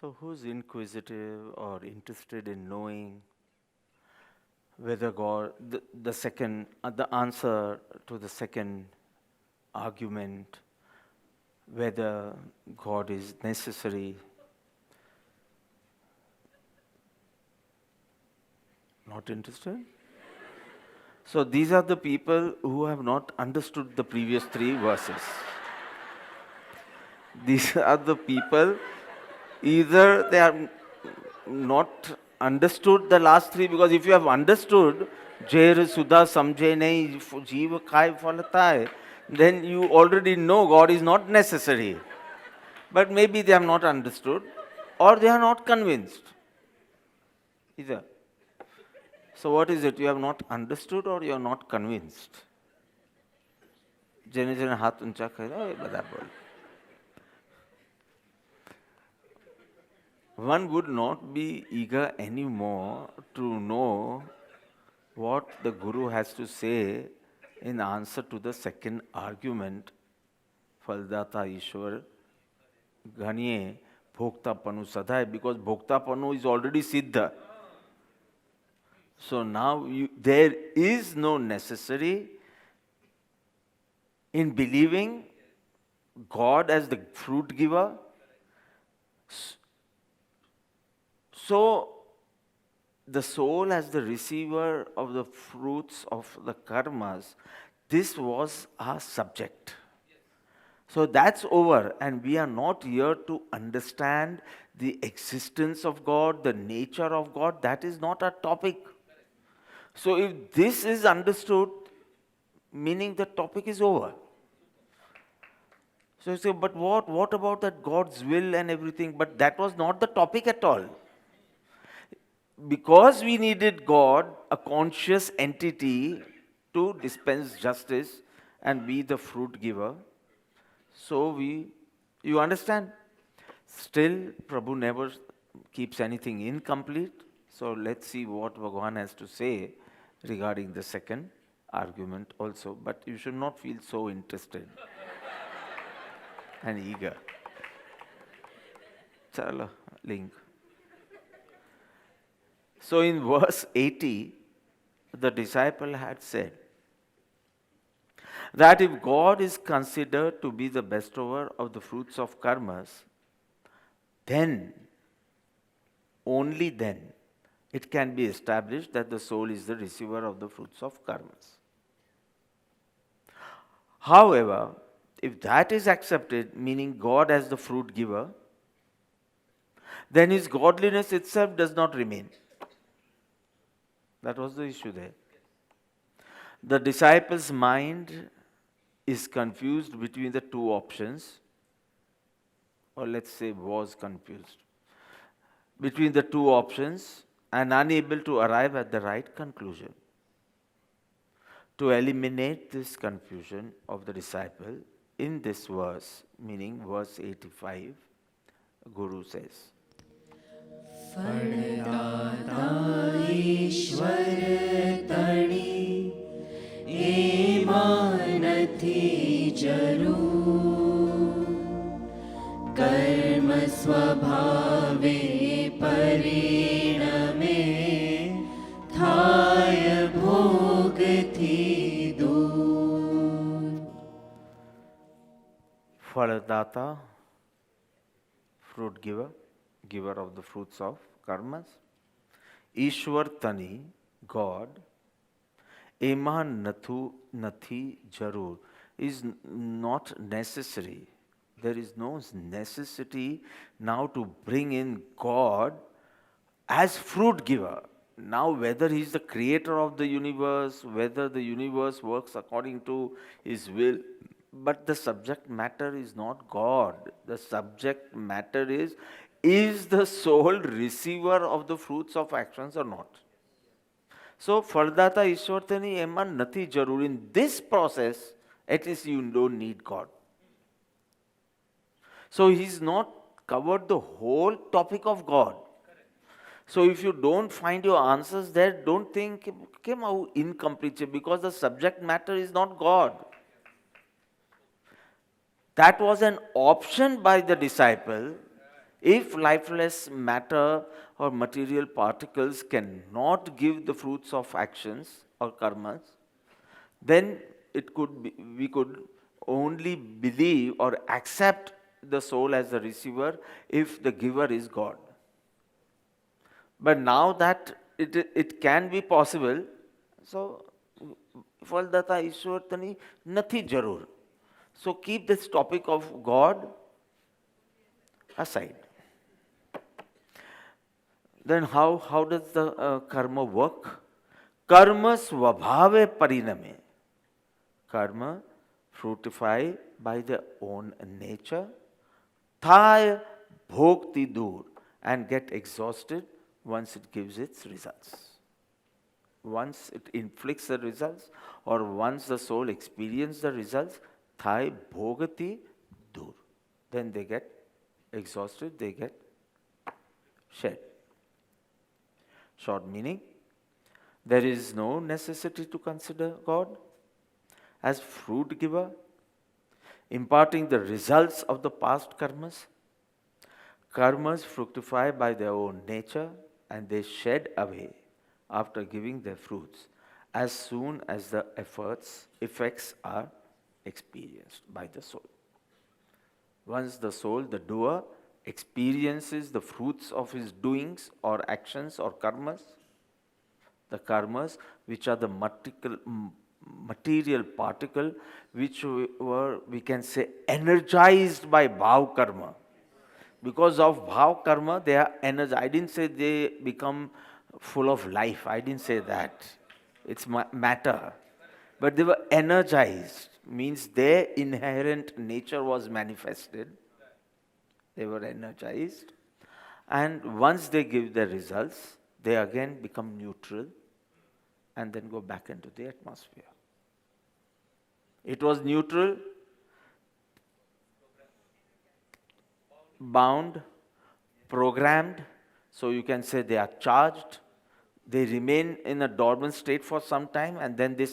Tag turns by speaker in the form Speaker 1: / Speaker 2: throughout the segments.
Speaker 1: So, who's inquisitive or interested in knowing whether God, the answer to the second argument, whether God is necessary? Not interested? So, these are the people who have not understood the previous three verses. These are the people, either they are not understood the last three, because if you have understood Jair Sudha Samjhe Nahi Jeev Khai Phalata Hai, then you already know God is not necessary. But maybe they have not understood or they are not convinced. Either. So what is it? You have not understood or you are not convinced? જેને જેને હાથ ઊંચા કર્યા એ બધા બોલ. One would not be eager anymore to know what the Guru has to say in answer to the second argument, Faldata Ishwar Ghaniye Bhoktapanu Sadhai, because Bhoktapanu is already Siddha. So now there is no necessary in believing God as the fruit giver. So the soul as the receiver of the fruits of the karmas, this was our subject. So that's over, and we are not here to understand the existence of God, the nature of God. That is not our topic. So if this is understood, meaning the topic is over. So you say, but what about that God's will and everything? But that was not the topic at all. Because we needed God, a conscious entity, to dispense justice and be the fruit giver. So you understand? Still, Prabhu never keeps anything incomplete. So let's see what Bhagavan has to say regarding the second argument also. But you should not feel so interested and eager. Chala, link. So in verse 80, the disciple had said that if God is considered to be the bestower of the fruits of karmas, then, only then, it can be established that the soul is the receiver of the fruits of karmas. However, if that is accepted, meaning God as the fruit giver, then his godliness itself does not remain. That was the issue there. The disciple's mind is confused between the two options, or let's say was confused between the two options and unable to arrive at the right conclusion. To eliminate this confusion of the disciple, in this verse, meaning verse 85, Guru says,
Speaker 2: ફળદાતા ઈશ્વર તણી એમાં નથી જરૂર કર્મ સ્વભાવે પરિણમે થાય ભોગથી દૂર.
Speaker 1: Phaladata, fruit giver, giver of the fruits of karmas. Ishwar Tani, God. Eman Nathu Nathi Jarur, is not necessary. There is no necessity now to bring in God as fruit giver. Now, whether he is the creator of the universe, whether the universe works according to his will, but the subject matter is not God. The subject matter is the soul receiver of the fruits of actions or not? So, Faldata Ishwartani Eman Nati Jarur. In this process, at least you don't need God. So, he's not covered the whole topic of God. So, if you don't find your answers there, don't think, how incomplete, because the subject matter is not God. That was an option by the disciple. If lifeless matter or material particles cannot give the fruits of actions or karmas, then we could only believe or accept the soul as the receiver if the giver is God. But now that it can be possible, so ફળદાતા ઈશ્વર તની નથી જરૂર. So keep this topic of God aside. Then how does the karma work? Karma svabhave pariname. Karma fructify by their own nature, થાય ભોગથી દૂર, and get exhausted once it gives its results. Once it inflicts the results, or once the soul experiences the results, થાય ભોગથી દૂર. Then they get exhausted, they get shed. Short meaning, there is no necessity to consider God as fruit giver, imparting the results of the past karmas. Karmas fructify by their own nature and they shed away after giving their fruits as soon as the effects are experienced by the soul. Once the soul, the doer, experiences the fruits of his doings or actions or karmas, the karmas which are the material particle which were, we can say, energized by bhav karma. Because of bhav karma, they are energized. I didn't say they become full of life. I didn't say that. It's matter. But they were energized, means their inherent nature was manifested. They were energized. And once they give their results, they again become neutral and then go back into the atmosphere. It was neutral, bound, programmed, so you can say they are charged. They remain in a dormant state for some time and then they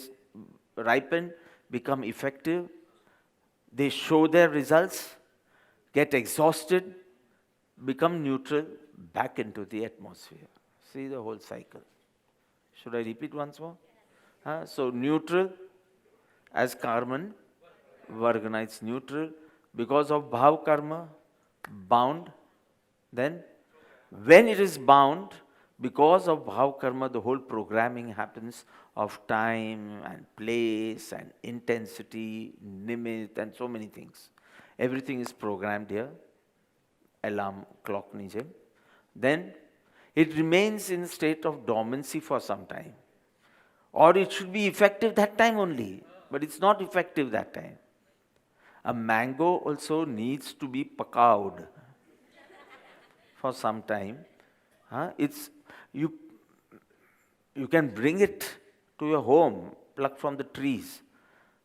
Speaker 1: ripen, become effective. They show their results, get exhausted, become neutral, back into the atmosphere. See the whole cycle. Should I repeat once more? So neutral, as Karman, Vargana, it's neutral. Because of bhav karma, bound. Then when it is bound, because of bhav karma, the whole programming happens of time and place and intensity, nimit, and so many things. Everything is programmed here. Alarm clock nije. Then it remains in a state of dormancy for some time. Or it should be effective that time only, but it's not effective that time. A mango also needs to be pakawed for some time. You can bring it to your home, plucked from the trees.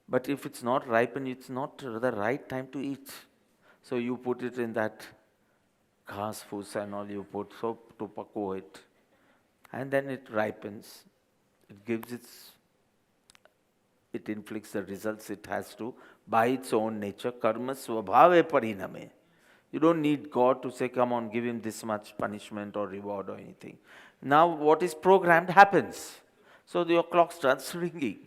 Speaker 1: But if it's not ripened, it's not the right time to eat. So you put it in that ghas foos and all, you put soap to pakko it. And then it ripens. It gives it inflicts the results it has to by its own nature. Karma svabhave pariname. You don't need God to say, come on, give him this much punishment or reward or anything. Now what is programmed happens. So your clock starts ringing.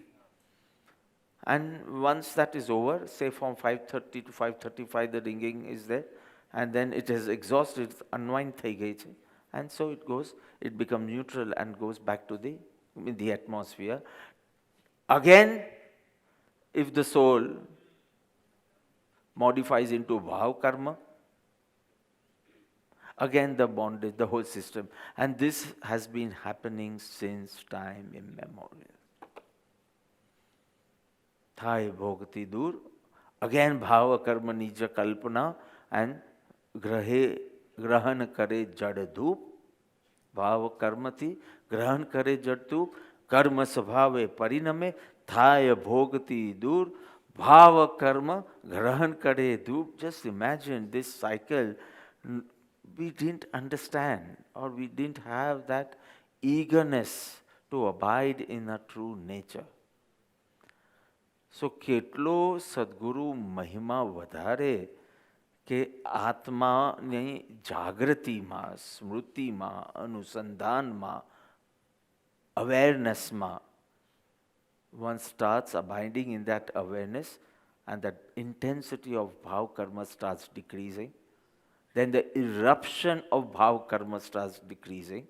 Speaker 1: And once that is over, say from 5:30 to 5:35 the ringing is there, and then it is exhausted, it's unwind thai gayi chhe. And so it goes, it becomes neutral and goes back to the atmosphere. Again, if the soul modifies into bhav karma, again the bondage, the whole system. And this has been happening since time immemorial. Thai bhogati dur. Again bhava karma nija kalpana and grahan kare jad dhup. Bhava karmati grahan kare jad dhup. Karma svabhave pariname. Thai bhogati dur. Bhava karma grahan kare dhup. Just imagine this cycle. We didn't understand, or we didn't have that eagerness to abide in a true nature. So કેટલો સદગુરુ મહિમા વધારે કે આત્માની જાગૃતિમાં, સ્મૃતિમાં, અનુસંધાનમાં, awarenessમાં, one starts abiding in that awareness and that intensity of bhav karma starts decreasing. Then the eruption of bhav karma starts decreasing.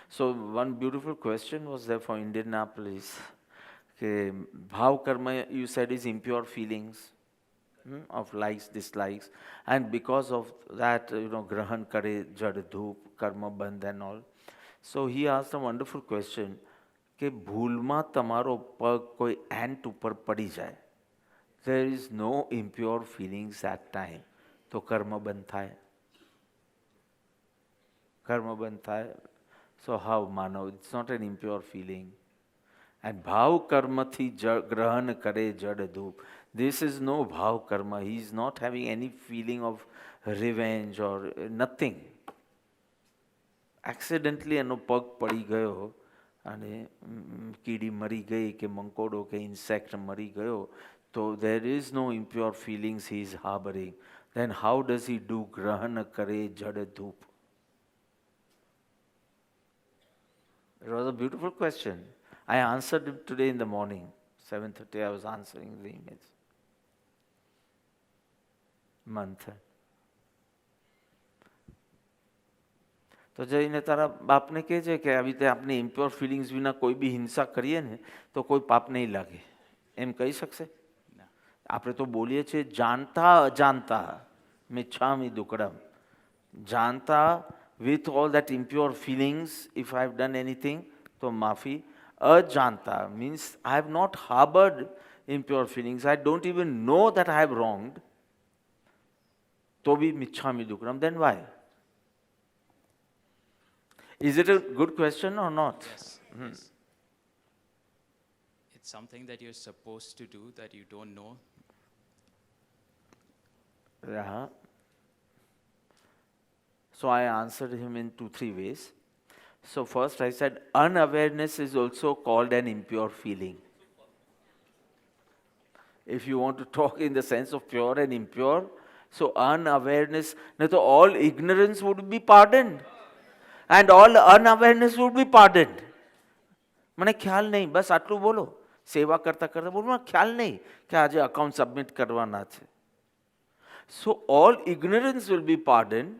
Speaker 1: So one beautiful question was there for Indianapolis. Bhav karma, you said, is impure feelings of likes, dislikes. And because of that, grahan kare, jad dhoop, karma bandh and all. So he asked a wonderful question. કે ભૂલમાં તમારો પગ કોઈ ant ઉપર પડી જાય, there is no impure feelings at time, તો કર્મ બંધ થાય. કર્મ બંધ થાય. So how, Manav? It's not an impure feeling. And bhav karma thi grahan kare jad dhoop. This is no bhav karma. He is not having any feeling of revenge or nothing. Accidentally એનો પગ પડી ગયો અને કીડી મરી ગઈ કે મંકોડો કે ઇન્સેક્ટ મરી ગયો, તો there is no impure feelings he is harboring. Then how does he do grahana kare jad dhoop? It was a beautiful question. I answered it today in the morning. 7:30 I was answering the emails. Month. તો જઈને તારા બાપને કહે છે કે આવી રીતે આપણે ઇમ્પ્યોર ફિલિંગ્સ વિના કોઈ બી હિંસા કરીએ ને તો કોઈ પાપ નહીં લાગે, એમ કહી શકશે? આપણે તો બોલીએ છીએ જાણતા અજાણતા, મિચ્છામિ દુક્કડમ. જાણતા with all that impure feelings, if I have done anything, તો માફી. અજાણતા means I have not harbored impure feelings, I don't even know that I have wronged, તો બી મિચ્છામિ દુક્કડમ. Then why? Is it a good question or not?
Speaker 3: Yes. Yes. It's something that you're supposed to do that you don't know.
Speaker 1: Yeah. So I answered him in 2-3 ways. So first I said unawareness is also called an impure feeling. If you want to talk in the sense of pure and impure, so unawareness, no, so all ignorance would be pardoned. And all unawareness would be pardoned. મને ખ્યાલ નહીં, બસ આટલું બોલો. સેવા કરતા કરતા બોલો, મને ખ્યાલ નહીં કે આજે અકાઉન્ટ સબમિટ કરવાના છે. So all ignorance will be pardoned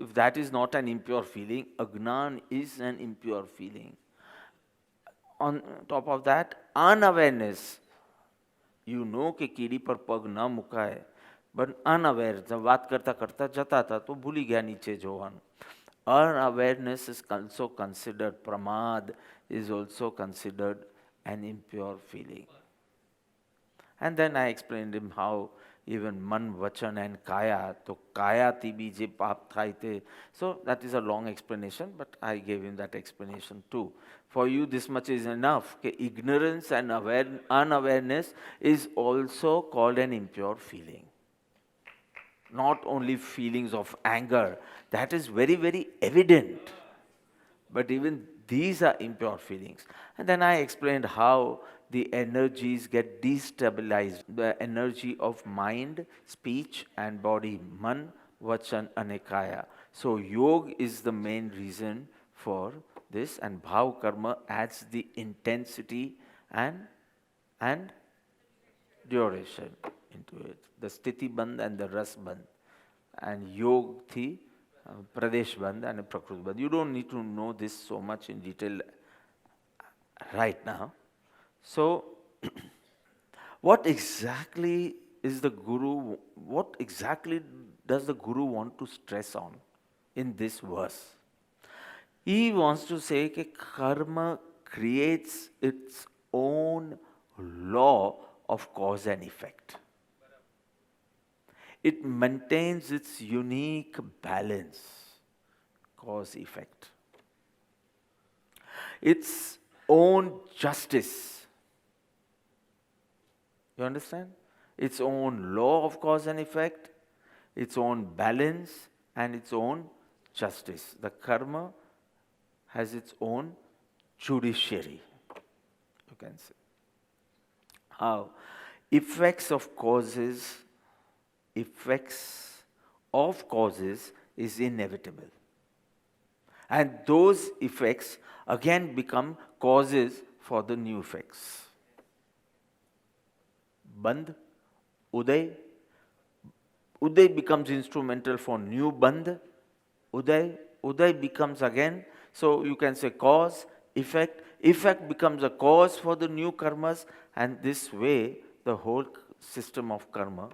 Speaker 1: if that is not an impure feeling. Agnan is an impure feeling. On top of that, unawareness. You know કે કીડી પર પગ ન મુકાય, but unaware, વાત કરતા કરતા જતા હતા તો ભૂલી ગયા નીચે જોવાનું. Unawareness is also considered, pramad is also considered an impure feeling. And then I explained him how even man, vachan and kaya, to kaya ti bhi je paap thai te. So that is a long explanation, but I gave him that explanation too. For you this much is enough, ke ignorance and unawareness is also called an impure feeling. Not only feelings of anger, that is very, very evident. But even these are impure feelings. And then I explained how the energies get destabilized. The energy of mind, speech and body, man, vachan, anekaya. So yoga is the main reason for this, and bhav karma adds the intensity and duration into it. The sthiti bandh and the ras bandh. And yoga thi pradesh bandh and prakrut bandh. You don't need to know this so much in detail right now. So what exactly is the Guru, what exactly does the Guru want to stress on in this verse? He wants to say that karma creates its own law of cause and effect. It maintains its unique balance, cause effect. Its own justice. You understand? Its own law of cause and effect, its own balance, and its own justice. The karma has its own judiciary, you can say. How? Effects of causes, effects of causes is inevitable. And those effects again become causes for the new effects. Bandh, Uday. Uday becomes instrumental for new Bandh. Uday becomes again, so you can say cause, effect. Effect becomes a cause for the new karmas, and this way the whole system of karma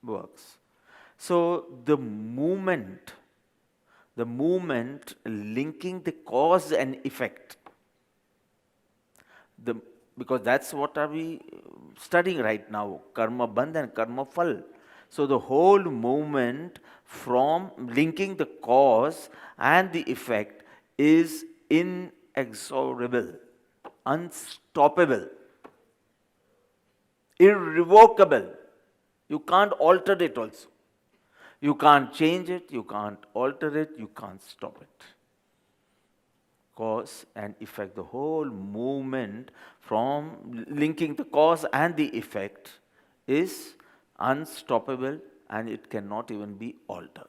Speaker 1: works. So the movement linking the cause and effect, because that's what are we studying right now, karma bandh and karma phal. So the whole movement from linking the cause and the effect is inexorable, unstoppable, irrevocable. You can't alter it also. You can't change it, you can't alter it, you can't stop it. Cause and effect, the whole movement from linking the cause and the effect is unstoppable, and it cannot even be altered.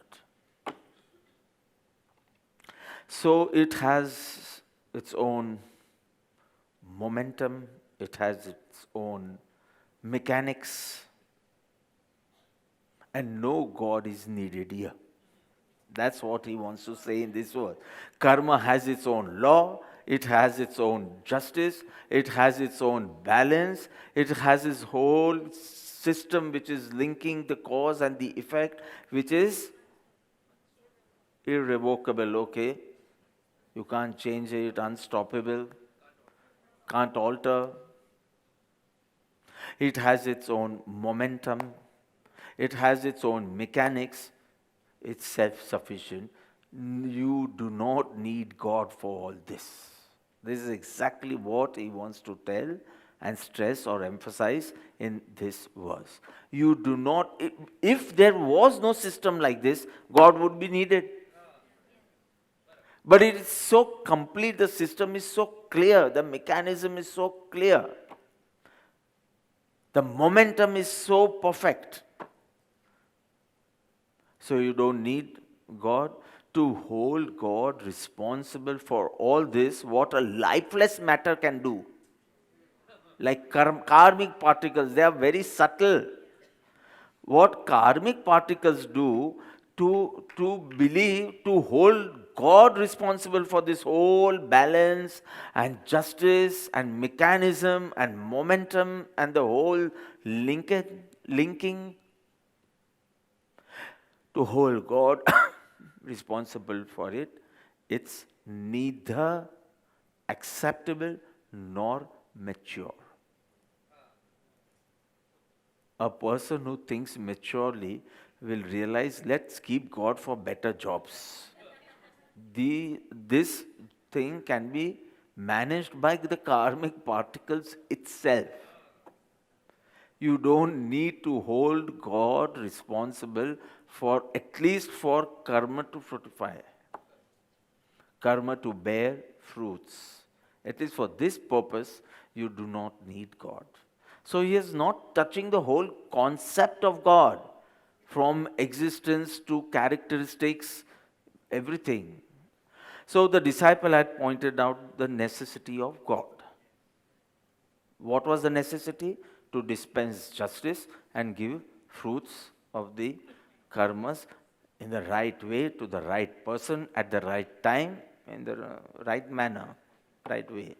Speaker 1: So it has its own momentum, it has its own mechanics, and no God is needed here. That's what he wants to say in this verse. Karma has its own law, it has its own justice, it has its own balance, it has its whole system which is linking the cause and the effect, which is irrevocable, okay? You can't change it, unstoppable, can't alter. It has its own momentum, it has its own mechanics, it's self-sufficient. You do not need God for all this. This is exactly what he wants to tell and stress or emphasize in this verse. You do not, if there was no system like this, God would be needed. But it is so complete, the system is so clear, the mechanism is so clear, the momentum is so perfect. So you don't need God to hold God responsible for all this, what a lifeless matter can do. Like karmic particles, they are very subtle. What karmic particles do to believe, to hold God responsible for this whole balance and justice and mechanism and momentum and the whole linking, to hold God responsible for it, it's neither acceptable nor mature. A person who thinks maturely will realize, let's keep God for better jobs. This thing can be managed by the karmic particles itself. You don't need to hold God responsible for, at least for karma to fructify, karma to bear fruits. At least for this purpose, you do not need God. So he is not touching the whole concept of God, from existence to characteristics, everything. So the disciple had pointed out the necessity of God. What was the necessity? To dispense justice and give fruits of the karmas in the right way, to the right person, at the right time, in the right manner, right way.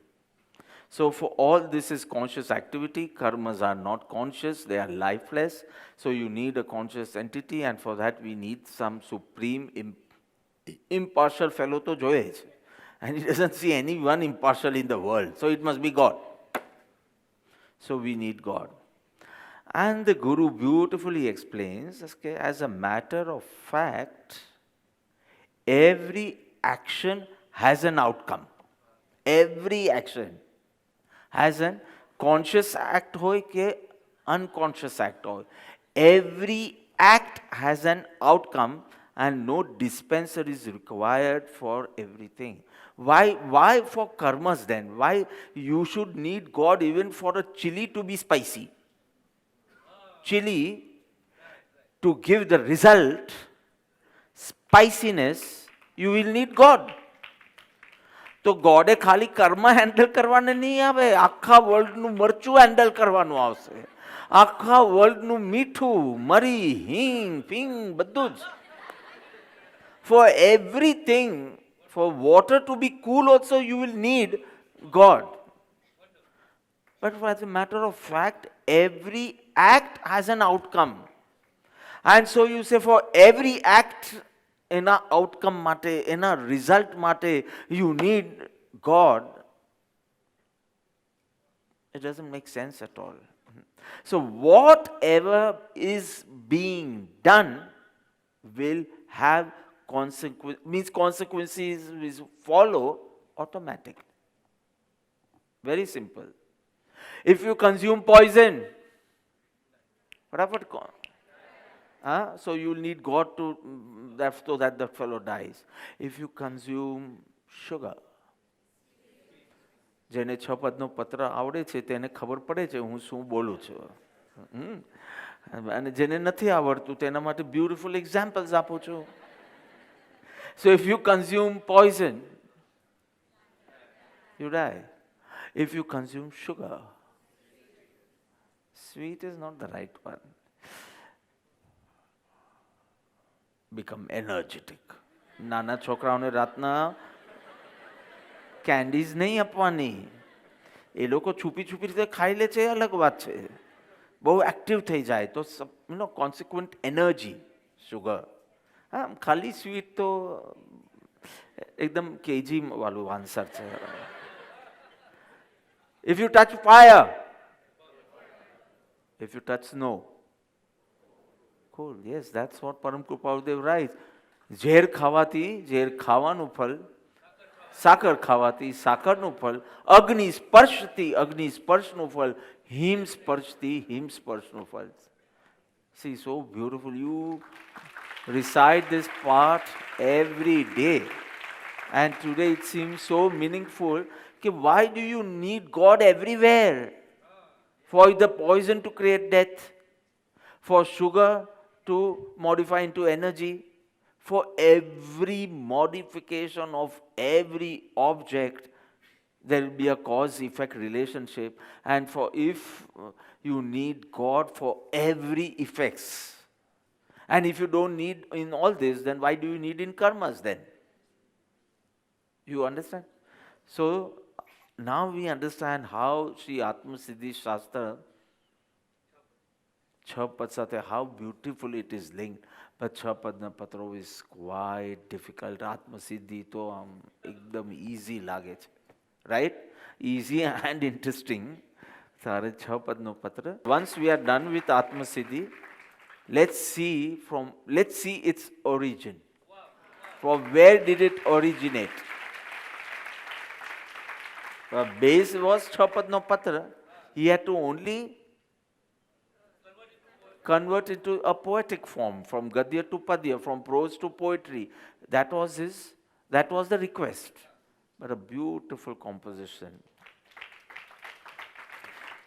Speaker 1: So for all this is conscious activity. Karmas are not conscious, they are lifeless. So you need a conscious entity, and for that we need some supreme impartial fellow to joye. And he doesn't see anyone impartial in the world. So it must be God. So we need God. And the Guru beautifully explains, okay, as a matter of fact, every action has an outcome. Every action has an conscious act hoy ke unconscious act hoy. Every act has an outcome, and no dispenser is required for everything. Why for karmas then? Why you should need God even for a chili to be spicy? Chili, to give the result, spiciness, you will need God. તો ગોડે ખાલી કર્મ handle કરવાને નહીં આવે, આખા વર્લ્ડનું મરચું handle કરવાનું આવશે, આખા વર્લ્ડનું મીઠું, મરી, હિંગ, પિંગ, બધું જ. For everything, for water to be cool also you will need God. But as a matter of fact, every act has an outcome. And so you say for every act, એના outcome માટે, એના result માટે you need God. It doesn't make sense at all. So whatever is being done will have consequences will follow automatically. Very simple. If you consume poison, what so you will need God to so that the fellow dies. If you consume sugar, જેને છ પદનો પત્ર આવડે છે તેને ખબર પડે છે હું શું બોલું છું, અને જેને નથી આવડતું તેના માટે બ્યુટિફુલ એક્ઝામ્પલ્સ આપું છું. So if you consume poison, you die. If you consume sugar, sweet is not the right one, become energetic. નાના છોકરાઓને રાતના કેન્ડીઝ નહીં આપવાની, એ લોકો છુપી છુપી રીતે ખાઈ લે છે, અલગ વાત છે. બહુ એક્ટિવ થઈ જાય તો કોન્સિક્વન્ટ એનર્જી શુગર. હા, ખાલી સ્વીટ તો એકદમ કેજી વાળું આન્સર છે. If you touch fire, if you touch snow, cool. Yes, that's what Param Krupadev writes. ઝેર ખાવાથી ઝેર ખાવાનું ફળ, સાકર ખાવાથી સાકરનું ફળ, અગ્નિ સ્પર્શથી અગ્નિ સ્પર્શનું ફળ, હિમ સ્પર્શથી હિમ સ્પર્શનું ફળ. See, so beautiful. You recite this part every day, and today it seems so meaningful. Why do you need God everywhere? For the poison to create death, for sugar to modify into energy, for every modification of every object there will be a cause-effect relationship, and for if you need God for every effects, and if you don't need in all this, then why do you need in karmas then? You understand? So now we understand how Sri Atma Siddhi Shastra Chapad Satya, how beautiful it is linked. But Chapadna Patro is quite difficult. Atma Siddhi to ekdam easy lage chhe, right? Easy and interesting. Sare Chapadno Patra. Once we are done with Atma Siddhi, let's see its origin. From where did it originate? The base was Chapadno Patra. He had to only convert into a poetic form, from Gadya to Padya, from prose to poetry. That was the request. But a beautiful composition.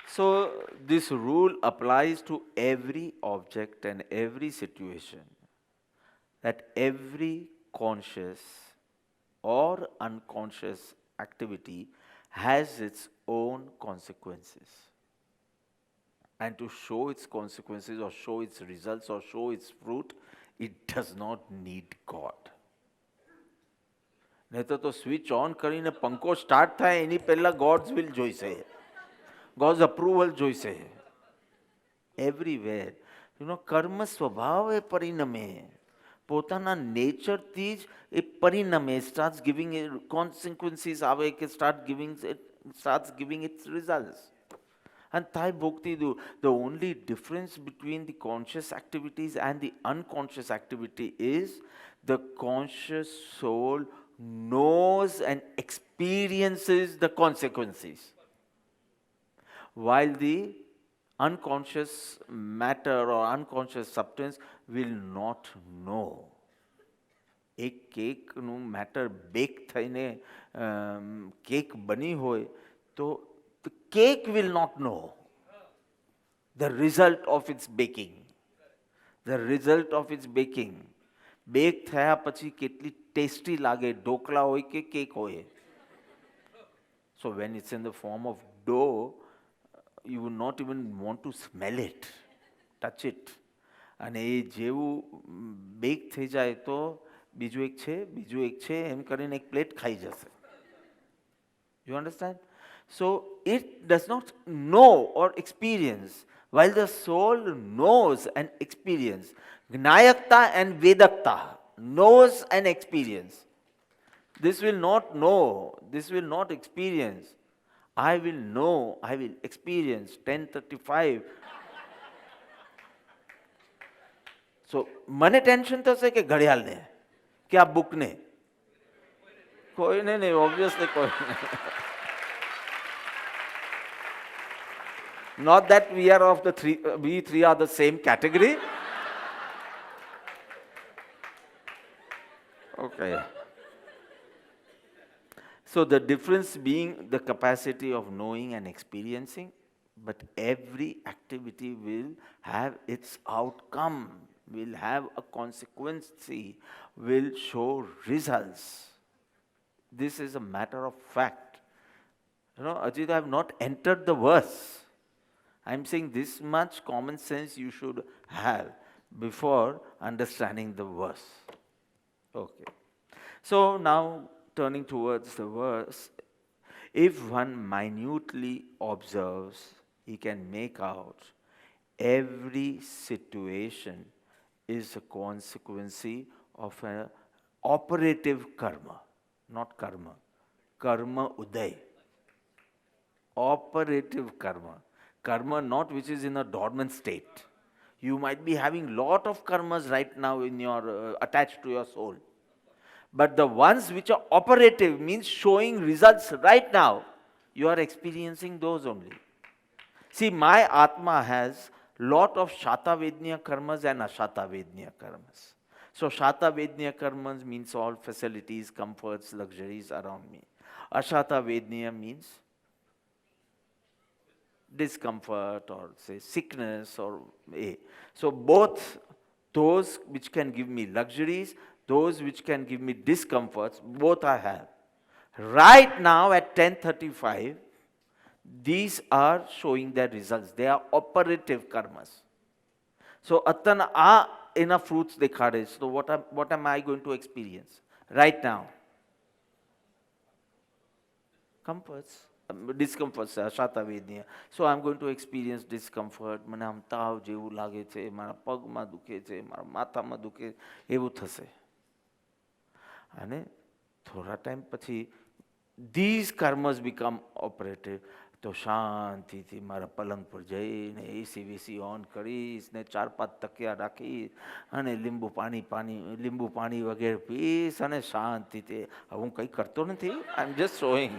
Speaker 1: So this rule applies to every object and every situation, that every conscious or unconscious activity has its own consequences. And to show its consequences or show its results or show its fruit, it does not need God. નહીં તો switch on કરીને પંખો start થાય એની પહેલા gods will જોઈશે, gods approval જોઈશે. Everywhere કર્મ સ્વભાવે પરિણમે, પોતાના નેચરથી જ એ પરિણમે, સ્ટાર્ટ્સ ગિવિંગ કોન્સિક્વન્સીસ આવે કે starts giving its results. And Thai Bhakti, the only difference between the conscious activities and the unconscious activity is the conscious soul knows and experiences the consequences, while the unconscious matter or unconscious substance will not know. એક કેકનું matter back થઈને cake બની હોય તો the cake will not know the result of its baking. The result of its baking. Back થયા પછી કેટલી tasty લાગે, ઢોકળા હોય કે કેક હોય. So when it's in the form of dough, you would not even want to smell it, touch it. અને એ જેવું back થઈ જાય તો બીજું એક છે એમ કરીને એક પ્લેટ ખાઈ જશે. You understand? So it does not know or experience, while the soul knows and experience. Gnayakta and Vedakta, knows and experience. This will not know, this will not experience. I will know, I will experience. 10:35. So મને tension થશે કે ઘડિયાળને કે આ બુકને? કોઈને નહીં, obviously કોઈને. Not that we are of the three, we three are the same category. Okay. So the difference being the capacity of knowing and experiencing, but every activity will have its outcome, will have a consequence, will show results. This is a matter of fact. You know, Ajit, I have not entered the verse. I'm saying this much common sense you should have before understanding the verse. Okay. So now turning towards the verse, if one minutely observes, he can make out every situation is a consequence of an operative karma, not karma. Karma uday. Operative karma. Karma not which is in a dormant state. You might be having lot of karmas right now in your attached to your soul. But the ones which are operative means showing results right now. You are experiencing those only. See, my Atma has lot of Shatavednya karmas and Ashatavednya karmas. So Shatavednya karmas means all facilities, comforts, luxuries around me. Ashatavednya means discomfort or say sickness or a. So both those which can give me luxuries, those which can give me discomforts, both I have. Right now at 10:35, these are showing their results. They are operative karmas. So atana enough fruits dekhade. So what am I going to experience right now? Comforts. Discomforts are Shatavednya. So I'm going to experience discomfort. મને આમ તાવ જેવું લાગે છે, મારા પગમાં દુખે છે, મારા માથામાં દુખે, એવું થશે. અને થોડા ટાઈમ પછી these karmas become operative. તો શાંતિથી મારા પલંગ પર જઈને એસી વીસી ઓન કરીશ ને 4-5 તકિયા રાખીશ અને લીંબુ પાણી વગેરે પીશ અને શાંતિથી. હું કંઈ કરતો નથી, I am just showing.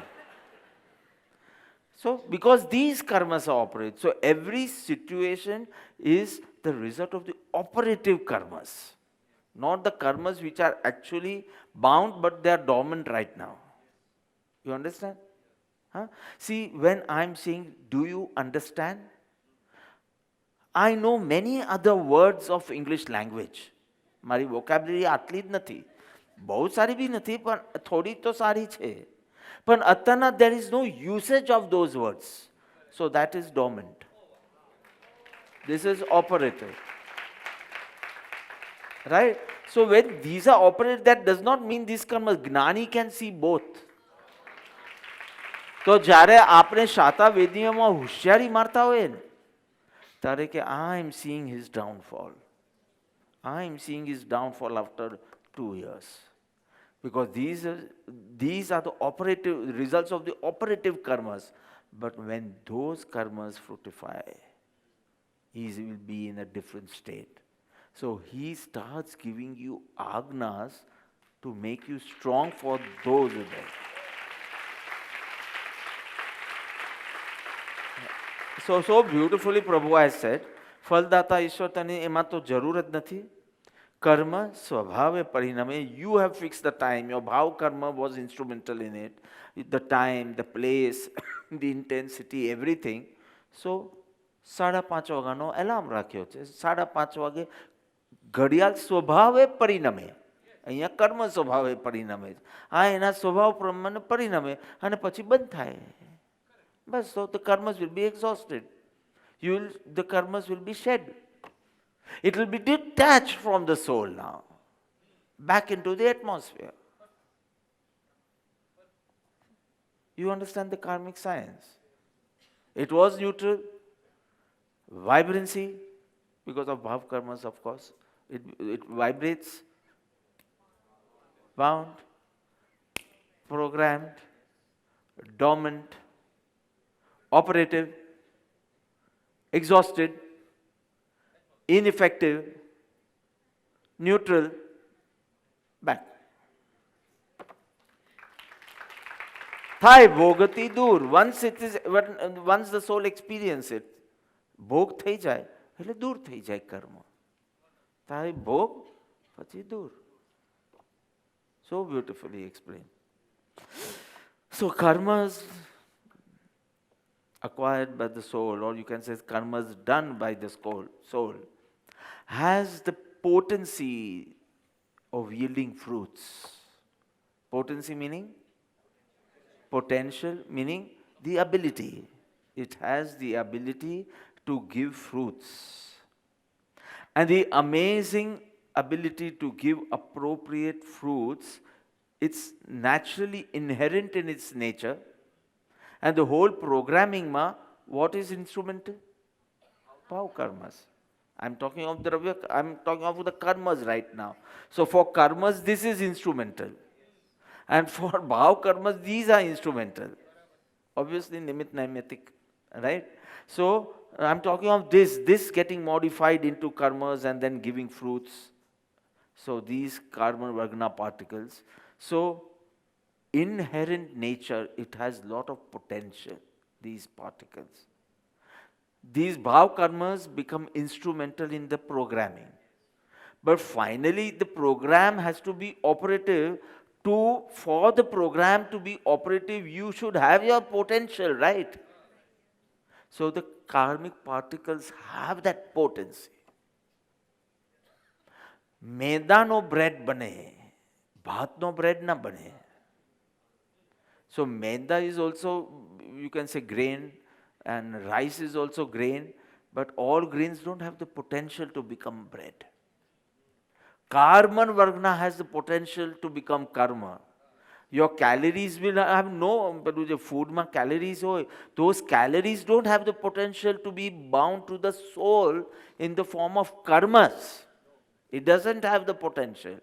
Speaker 1: So, because these karmas are operative, so every situation is the result of the operative karmas, not the karmas which are actually bound, but they are dormant right now. You understand? Huh? See, when I'm saying, do you understand? I know many other words of English language. મારી vocabulary આટલી જ નથી, બહુ સારી બી નથી, પણ થોડી તો સારી છે. But atana, there is no usage of those words. So that is dormant. This is operative. Right? So when these are operative, that does not mean these karmas. Gnani can see both. તો જ્યારે આપણે શાતાવેદીઓમાં હોશિયારી મારતા હોઈએ ને ત્યારે કે I am seeing his downfall. I am seeing his downfall after 2 years. Because these are the operative results of the operative karmas. But when those karmas fructify, he will be in a different state. So he starts giving you agnas to make you strong for those who die. So beautifully Prabhu has said, ફલદાતા ઈશ્વર તને એમાં તો જરૂર જ નથી. કર્મ સ્વભાવે પરિણમે. You have fixed the time. Your bhav karma was instrumental in it. The time, the place, the intensity, everything. So 5:30 વાગ્યાનો એલાર્મ રાખ્યો છે. 5:30 વાગે ઘડિયાળ સ્વભાવે પરિણમે, અહીંયા કર્મ સ્વભાવે પરિણમે છે, આ એના સ્વભાવ પ્રમાણે પરિણમે અને પછી બંધ થાય. બસ, so the karmas will be exhausted. The karmas will be shed. It will be detached from the soul now, back into the atmosphere. You understand the karmic science? It was neutral, vibrancy, because of bhav karmas, of course. It vibrates, bound, programmed, dormant, operative, exhausted, ineffective, neutral, back. થાય ભોગતી દૂર. Once the soul experience it, ભોગ થઈ જાય એટલે દૂર થઈ જાય કર્મ. થાય ભોગ પછી દૂર. So beautifully explained. So karmas acquired by the soul, or you can say karmas done by the soul, has the potency of yielding fruits. Potency meaning? Potential meaning the ability. It has the ability to give fruits. And the amazing ability to give appropriate fruits, it's naturally inherent in its nature. And the whole programming ma, what is instrumental? Bhav karmas. I'm talking of the karmas right now. So for karmas, this is instrumental. And for bhav karmas, these are instrumental. Obviously, nimit naimetik, right? So I'm talking of this getting modified into karmas and then giving fruits. So these karma vargana particles. So inherent nature, it has lot of potential, these particles. These bhav karmas become instrumental in the programming. But finally, the program has to be operative. For the program to be operative, you should have your potential, right? So the karmic particles have that potency. મેદાનો bread બને, ભાતનો bread ના બને. So maida is also, you can say, grain, and rice is also grain, but all grains don't have the potential to become bread. Karman vargna has the potential to become karma. Your calories will have no, but with the food ma calories hoy, those calories don't have the potential to be bound to the soul in the form of karmas. It doesn't have the potential.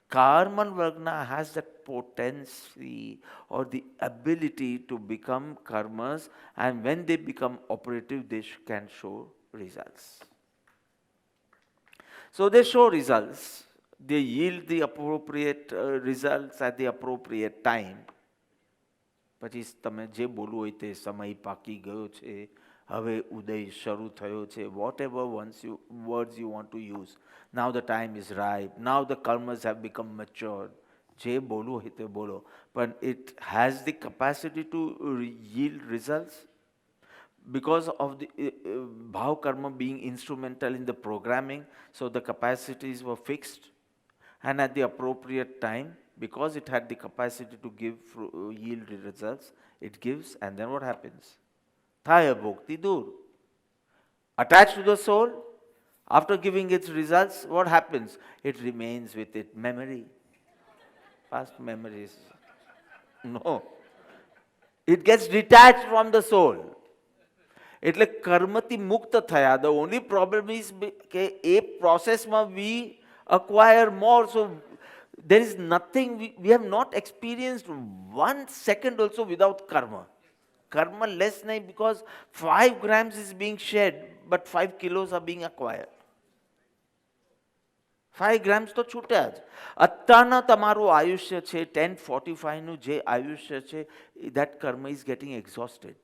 Speaker 1: Karman vargna has that potency or the ability to become karmas, and when they become operative, they can show results. So they show results. They yield the appropriate results at the appropriate time. પછી તમે જે બોલવું હોય તે સમય પાકી ગયો છે, હવે ઉદય શરૂ થયો છે, whatever words you want to use. Now the time is ripe. Now the karmas have become matured. જે બોલવું હોય તે બોલો. But it has the capacity to yield results. Because of the bhav karma being instrumental in the programming, so the capacities were fixed. And at the appropriate time, because it had the capacity to yield results, it gives, and then what happens? Thaya bhokti dur. Attached to the soul, after giving its results, what happens? It remains with it. Memory. Past memories. No. It gets detached from the soul. એટલે કર્મથી મુક્ત થયા. The only problem is કે એ પ્રોસેસમાં we acquire more. So there is nothing, we have not experienced 1 second also without karma. Karma less nahi, because 5 grams is being shed, but 5 kilos are being acquired. 5 grams તો છૂટ્યા જ. અત્યારના તમારું આયુષ્ય છે 1045 નું જે આયુષ્ય છે, that karma is getting exhausted.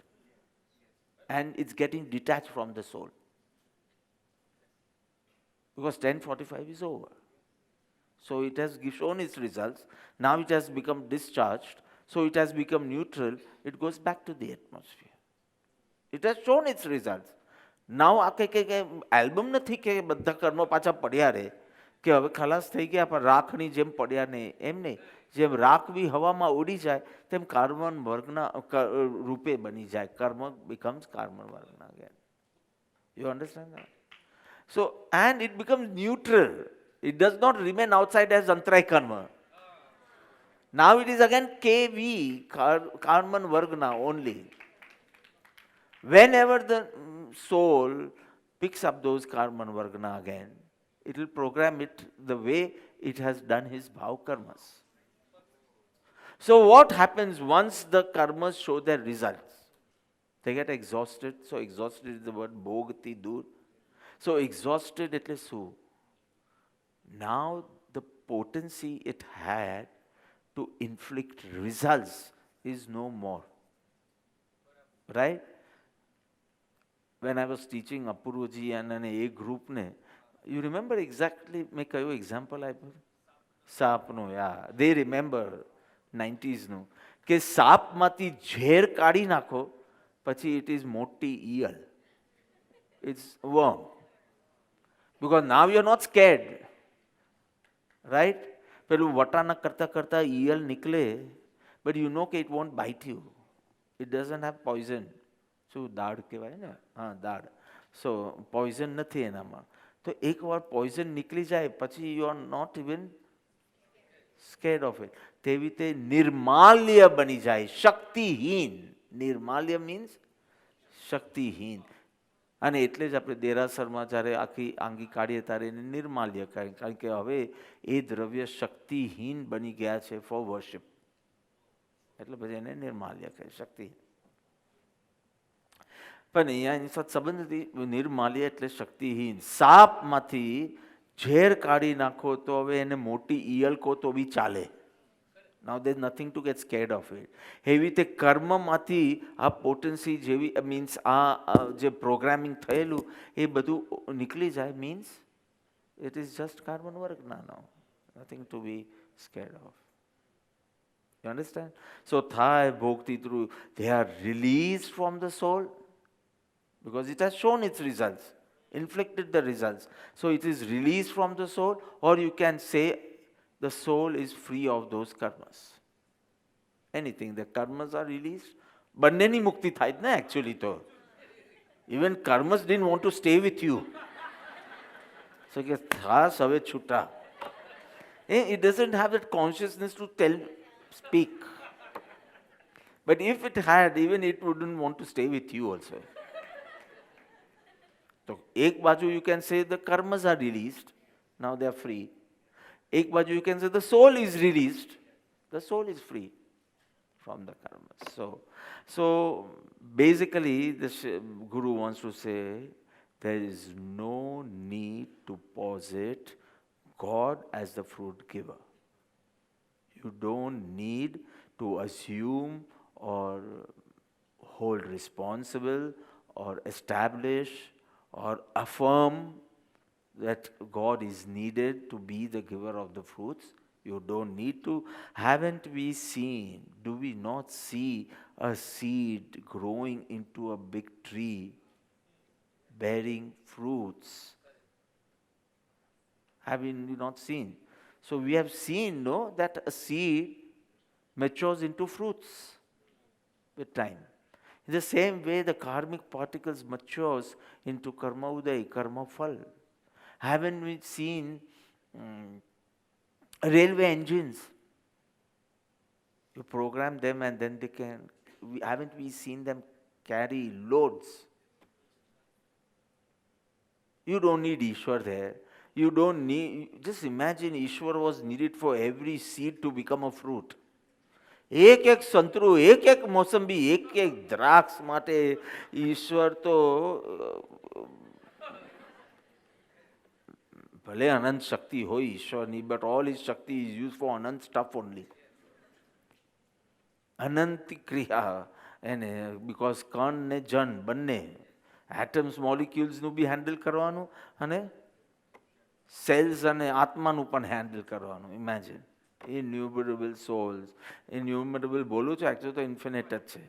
Speaker 1: And it's getting detached from the soul. Because 1045 is over. So it has shown its results. Now it has become discharged. So it has become neutral. It goes back to the atmosphere. It has shown its results. Now આ કે album નથી કે બધા કર્મો પાછા પડ્યા રહે. કે હવે ખલાસ થઈ ગયા પણ રાખની જેમ પડ્યા નહીં, એમ નહીં. જેમ રાખ બી હવામાં ઉડી જાય તેમ કાર્બન વર્ગના રૂપે બની જાય. કર્મ becomes કાર્બન વર્ગના again. You understand that? So, and it becomes neutral. It does not remain outside as antray karma. Now it is again KV, Karman Vargana only. Whenever the soul picks up those Karman Vargana again, it will program it the way it has done his bhav karmas. So what happens once the karmas show their results? They get exhausted. So exhausted is the word bhogati dur. So exhausted એટલે શું? Now the potency it had to inflict results is no more. Right? When I was teaching Apurvaji and a group ne, you remember exactly, મેં કયો example આપ્યું? સાપનો, yeah. They remember 90s નું કે સાપમાંથી ઝેર કાઢી નાખો પછી it is મોટી ઈયળ. It's worm. Because now you're not scared. Right? પેલું વટાના કરતા કરતા ઈયળ નિકલે, but you know કે it won't bite you. It doesn't have poison. શું દાડ કહેવાય ને? હા, દાડ. So poison નથી એનામાં. તો એકવાર poison નીકળી જાય પછી you are not even scared of it. તેવી રીતે નિર્માલ્ય બની જાય, શક્તિહીન. નિર્માલ્ય means શક્તિહીન. અને એટલે જ આપણે દેરાસરમાં જ્યારે આખી આંગી કાઢીએ ત્યારે એને નિર્માલ્ય કહે, કારણ કે હવે એ દ્રવ્ય શક્તિહીન બની ગયા છે ફોર વર્શિપ. એટલે પછી એને નિર્માલ્ય કહે, શક્તિહીન. પણ અહીંયા એની સાથે સંબંધ નથી. નિર્માલ્ય એટલે શક્તિહીન. સાપમાંથી ઝેર કાઢી નાખો તો હવે એને મોટી ઈયળ કહો તો બી ચાલે. Now there is nothing to get scared of it. એવી રીતે કર્મમાંથી આ પોટેન્સી જેવી મીન્સ આ જે પ્રોગ્રામિંગ થયેલું એ બધું નીકળી જાય, means it is just carbon work now. Nothing to be scared of. You understand? So થાય ભોગતી through, they are released from the soul because it has shown its results, inflicted the results. So it is released from the soul, or you can say the soul is free of those karmas. Anything, the karmas are released. બંનેની મુક્તિ થાય ને actually તો. Even karmas didn't want to stay with you. So કે ખાસ હવે છૂટા. It doesn't have that consciousness to speak. But if it had, even it wouldn't want to stay with you also. So એક બાજુ you can say the karmas are released, now they are free. एक बाजू you can say the soul is released, the soul is free from the karmas. So basically the Guru wants to say there is no need to posit God as the fruit giver. You don't need to assume or hold responsible or establish or affirm that God is needed to be the giver of the fruits. You don't need to. Haven't we seen, do we not see a seed growing into a big tree bearing fruits? Have we not seen? So we have seen, no, that a seed matures into fruits with time. In the same way, the karmic particles matures into karma uday, karma phal. Haven't we seen railway engines? You program them and then they can, haven't we seen them carry loads? You don't need Ishwar there. You don't need, just imagine Ishwar was needed for every seed to become a fruit. એક એક સંતરું, એક એક મોસંબી, એક એક દ્રાક્ષ માટે ઈશ્વર તો ભલે અનંત શક્તિ હોય ઈશ્વરની, but all his shakti is used for Anant stuff only. અનંત ક્રિયા એને, because કણ ને જન બંને એટમ્સ મોલિક્યુલ્સનું બી હેન્ડલ કરવાનું અને સેલ્સ અને આત્માનું પણ હેન્ડલ કરવાનું. Imagine innumerable souls. Innumerable બોલું છું, actually તો infinite જ છે.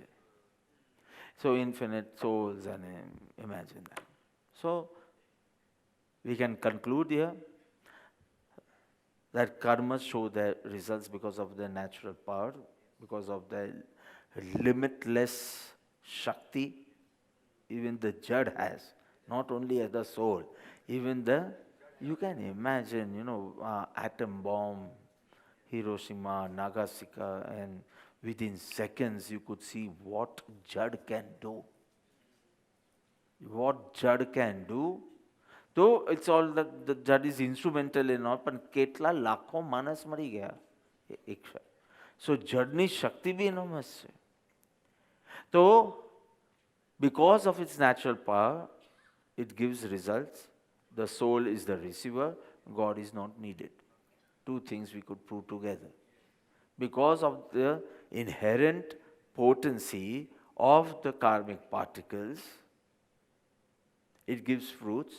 Speaker 1: So infinite souls, and imagine that. So we can conclude here. that karmas show their results because of their natural power, because of their limitless Shakti. Even the Jad has, not only as the soul, even you can imagine, atom bomb, Hiroshima, Nagasaki, and within seconds you could see what Jad can do. What Jad can do. Though it's all that the Jad is instrumental in all, but કેટલા લાખો માણસ મરી ગયા એક. So Jadની શક્તિ બી enormous છે. So because of its natural power, it gives results. The soul is the receiver, God is not needed. Two things we could prove together. Because of the inherent potency of the karmic particles, it gives fruits.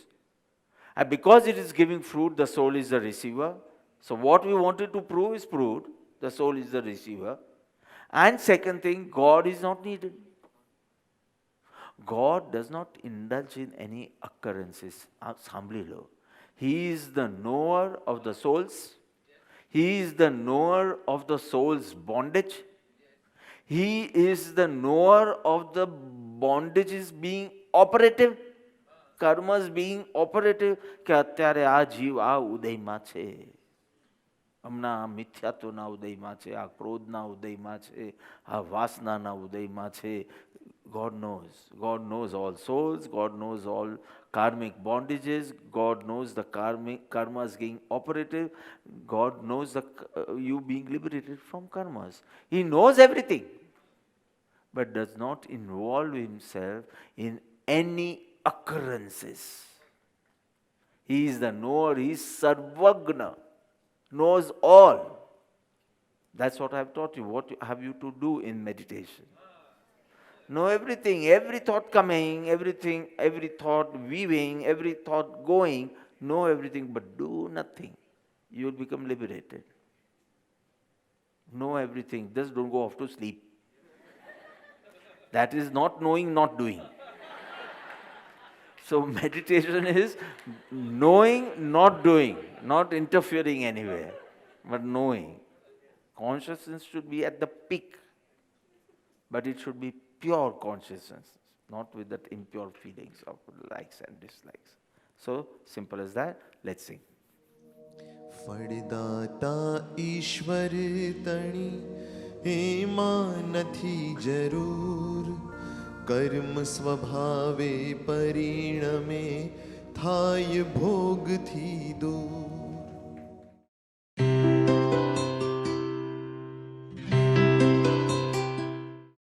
Speaker 1: And because it is giving fruit, the soul is the receiver. So what we wanted to prove is proved. The soul is the receiver. And second thing, God is not needed. God does not indulge in any occurrences. He is the knower of the souls. He is the knower of the soul's bondage. He is the knower of the bondages being operative. Karmas being operative. કે અત્યારે આ જીવ આ ઉદયમાં છે, હમણાં આ મિથ્યાત્વના ઉદયમાં છે, આ ક્રોધના ઉદયમાં છે, આ વાસનાના ઉદયમાં છે. God knows. God knows all souls. God knows all karmic bondages. God knows the karmas being operative. God knows you being liberated from karmas. He knows everything, but does not involve himself in any occurrences. He is the knower. He is Sarvagna, knows all. That's what I have taught you. What have you to do in meditation? Know everything, every thought coming, every thought weaving, every thought going. Know everything, but do nothing. You will become liberated. Know everything. Just don't go off to sleep. That is not knowing, not doing. So meditation is knowing, not doing, not interfering anywhere, but knowing. Consciousness should be at the peak, but it should be pure consciousness, not with that impure feelings of likes and dislikes. So simple as that. Let's sing.
Speaker 4: ફળદાતા ઈશ્વર તણી એમાં નથી જરૂર, કર્મ સ્વભાવે પરિણમે થાય ભોગથી દૂર.